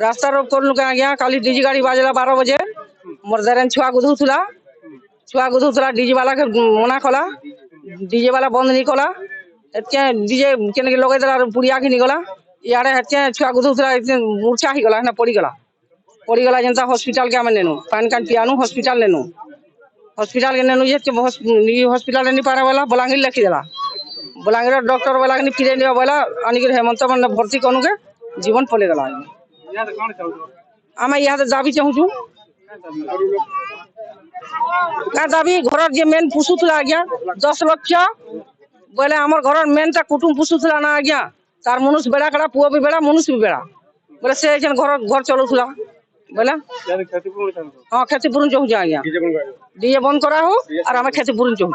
रास्ता रोक कर लुका गया काली डीजी गाड़ी बाजला 12 बजे मोर दरेन छुआ गुधुला डीजे वाला के मना कला डीजे वाला बंद नहीं कला एतके डीजे केने के लगे दला पुड़िया के निगला यारे हटके छुआ गुधुला मूर्छा ही गला ना पड़ी गला जनता हॉस्पिटल के आमे नेनु पान कान पियानु हॉस्पिटल के नेनु जे हॉस्पिटल नहीं पारा वाला बलांगीर लिखी देला बलांगीर डॉक्टर वाला के फिरे नहीं वाला अनिक हेमंत मन भर्ती कनु के जीवन पले गला आम यहाँ दाबी चाहूँ का दाबी घर जे मेन पुषुला आज्ञा 10 लाख बोले आम घर मेन टा कुटुम पुषुला ना आज्ञा तार मनुष्य बेड़ा कड़ा पुआ भी बेड़ा मनुष्य भी बेड़ा बोले से घर चलुला बोले हाँ क्षतिपूरण चाहूँ आज्ञा डीजे बंद करा हो और आम क्षतिपूरण चाहूँ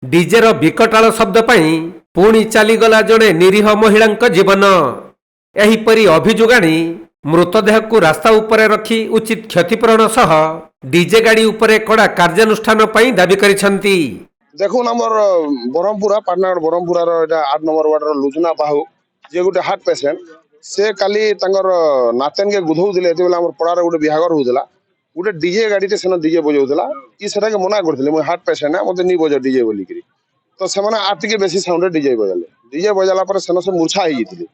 डीजे रो विकटाल शब्द पाई पुणी चलीगला जड़े निरीह महिला जीवन एहीपरी अभियोग आनी मृतदेह को रास्ता उपरे रखी उचित क्षतिपूरण सह डीजे गाड़ी उपरे कड़ा कार्यानुष्ठान पई दाबी करिसंती। देखुन हमर बरहमपुरा पाटनागढ़ बरहमपुरा रो एटा 8 नंबर वार्ड रो लुचना बाहु जे गुटे हार्ट पेशेंट से काली तंगर नातेन के गुधौदिले एते बेला हमर पड़ार गुटे बिहागर होउदला गुटे डीजे गाड़ी ते सेना डीजे बजौदला ई सेटा के मना करथिले म हार्ट पेशेंट है मते नी बजो डीजे बोली करी तो सेमाने आति के बेसी साउंड डीजे बजाले डीजे बजाला पर सेना से मूर्छा ही जितले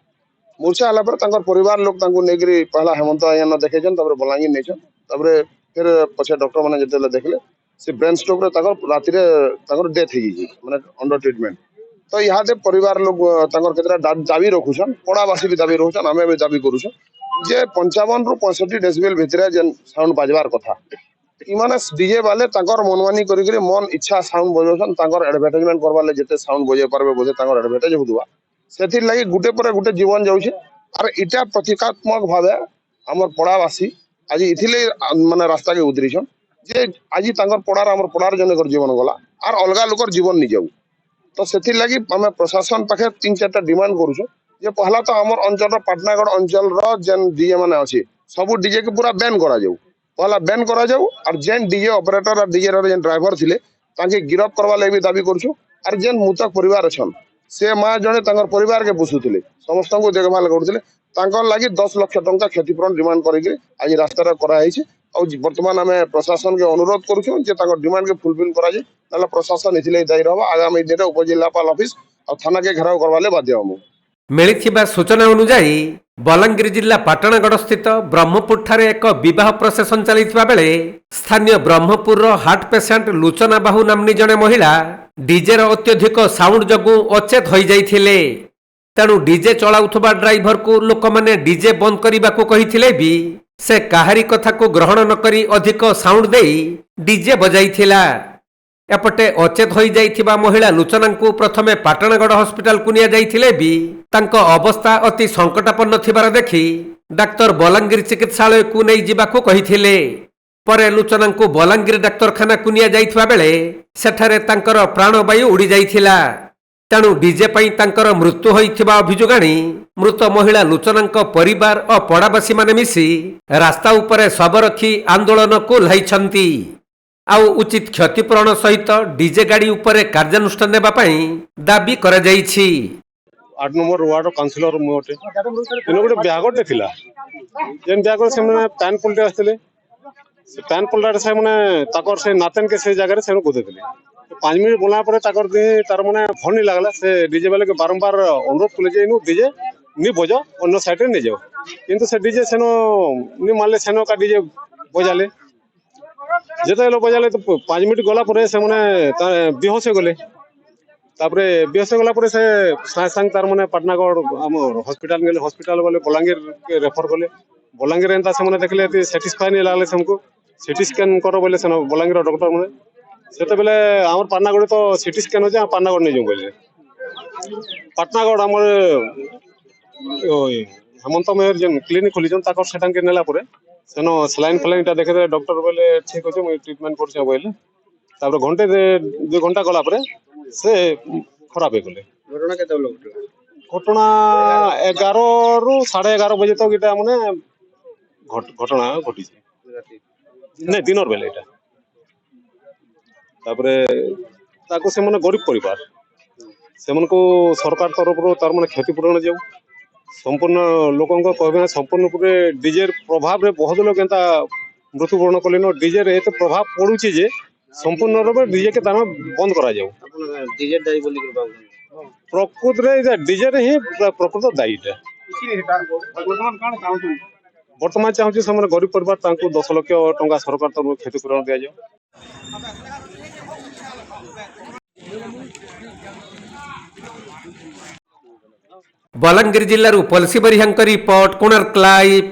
मूर्छा हला पर तंगर परिवार लोग तंगु नेगरी पहला हेमंत आयन न देखेछन तबरे बलांगी नेछन तबरे फिर पछे डॉक्टर माने जते देखले से ब्रेन स्ट्रोक रे तंगर राति रे तंगर डेथ ही जी माने अंडर ट्रीटमेंट तो यहाँ दे परिवार लोग तंगर केतरा दाबी रखुछन पड़ावासी भी दाबी रखुछन हमें भी दाबी करूछन जे 55 रु 65 डेसिबल भितरे जेन साउंड बाजबार कथा इमाने डीजे वाले तंगर मनमानी करी करी मन इच्छा साउंड बजौछन तंगर एडवर्टाइजमेंट करबाले जते साउंड बजे पारबे बोझे तंगर एडवर्टाइज होदुवा सेथिर लागि गुटे पर गुटे जीवन जाउछे और इटा प्रतीकात्मक भावे हमर पड़ावासी आज इथिले माने रास्ता के उतरिछन जे आज तंगर पड़ार हमर पड़ार जनकर जीवन गला और अलगा लोकर जीवन नि जाऊ तो सेथिर लागि हमें प्रशासन पाखे 3-4टा डिमांड करूछु जे पहला तो हमर अंचल पाटनागढ़ अंचल रो जेन डीजे माने अछि सब डीजे के पूरा बैन करा जाऊ पहला बैन करा जाऊ और जेन डीजे ऑपरेटर और डीजे रो जेन ड्राइवर थिले ताके गिरफ्त करवा लागि भी दाबी करछु और जेन मृतक परिवार अछन से माँ जड़े परिवार के पोषुले समस्त को देखभाल करते 10 लाख टंका क्षतिपूरण डिमांड करके आज रास्ता कराई बर्तमान आम प्रशासन के अनुरोध करूँ डिमांड के फुलफिल करा प्रशासन इथिले दायी रहा आगामी दिन में उपजिलापाल ऑफिस और थाना के घेराव करवाले बाध्य हम मिलिथिबा सूचना अनुसार बलांगीर जिला पाटनागढ़ स्थित ब्रह्मपुर ठारे एक विवाह प्रसेसन चलिथिबा बेले स्थानीय ब्रह्मपुर हार्ट पेशेंट लुचना बाहु नामनी जने महिला डीजे रो अत्यधिक साउंड जगु अचेत होई जाइथिले तेणु डीजे चलाउथबा ड्राइवर को लोक माने डीजे बंद करने को कहिथिले भी से काहारी कथा को ग्रहण न करी अधिक साउंड देई डीजे बजाइथिला एपटे अचेत होई जाइथिबा महिला लुचना को प्रथमे पाटनागढ़ हॉस्पिटल को निया जाइथिले भी तांको अवस्था अति संकटापन्न थिबार देखि डाक्टर बलांगीर चिकित्सालय को नहीं जिबाको कहिथिले परे लुचना को बलांगीर डाक्तरखाना को निया जाइथिबा बेले सेठारे तांकर प्राणवायु उड़ी जाइथिला तेणु डीजे पई तांकर मृत्यु होइथिबा अभियोग आनी मृत महिला लुचना परिवार और पड़ावासी माने मिसी रास्ता उपरे शव रखी आंदोलन को लाइछंती आउ उचित क्षतिपूरण सहित डीजे गाड़ी उपरे कार्यानुष्ठान नेबा पई दाबी करा जाइछि 8 नंबर वार्ड काउंसिलर मोटे इन गोटे ब्यागटे थिला जेन ब्यागर से माने पैन पलटे आस्थिले से पैन पलटा से माने ताकर से नातन के से जगह रे से गोदे थिले 5 मिनट बोला पर ताकर दे तार माने भन नहीं लागला से डीजे वाले के बारंबार अनुरोध कले जे इनु डीजे नि बजो अन्य साइड रे ने जाओ किंतु से डीजे सेनो नि मानले सेनो का डीजे बजाले जेते लो बजाले तो 5 मिनट गला पर से माने बेहोश हो गले तापरे बेहोश गला पर से सांग तार माने पाटनागढ़ हम हॉस्पिटल गेले हॉस्पिटल वाले बलांगीर के रेफर करले बलांगीर एंता से माने देखले सैटिस्फाई नहीं लागले हमको सीटी स्कैन करो बोले से बलांगीर डॉक्टर माने सेते बेले हमर पाटनागढ़ तो सीटी स्कैन हो जा पाटनागढ़ नहीं जो बोले पाटनागढ़ हमर हेमंत मेयर जन क्लिनिक खोली जन ताकर सेटान के नेला परे सेनो सलाइन फलाइनटा देखे डॉक्टर बोले ठीक होचे मैं ट्रीटमेंट करछे बोले तापर घंटे 2 घंटा गला परे से खराब हो गले घटना केते लोग घटना 11 रु 11:30 बजे तक इटा माने घटना घटी नहीं दिनर बेले इटा तापरे ताको से माने गरीब परिवार से मन को सरकार तरफ रो तार माने क्षतिपूरण जाऊ संपूर्ण लोक कहबे संपूर्ण पूरे डीजे प्रभाव रे बहुत लोग एंता मृत्युवरण कलेन डीजे रे एते प्रभाव पड़ुछि जे संपूर्ण रूप डीजे के तार बंद करा जाऊ डीजे दाई बोली कर बाबू प्रकृत रे डीजे रे ही प्रकृत दायी टा वर्तमान चाहूँ से गरीब परिवार तांको 10 लाख टंका सरकार तरफ क्षतिपूरण दिया जाऊ। बलांगीर जिल्लाରୁ ପଲସି ବରିହାଙ୍କ ରିପୋର୍ଟ କୋଣାର୍କ ଲାଇଭ୍।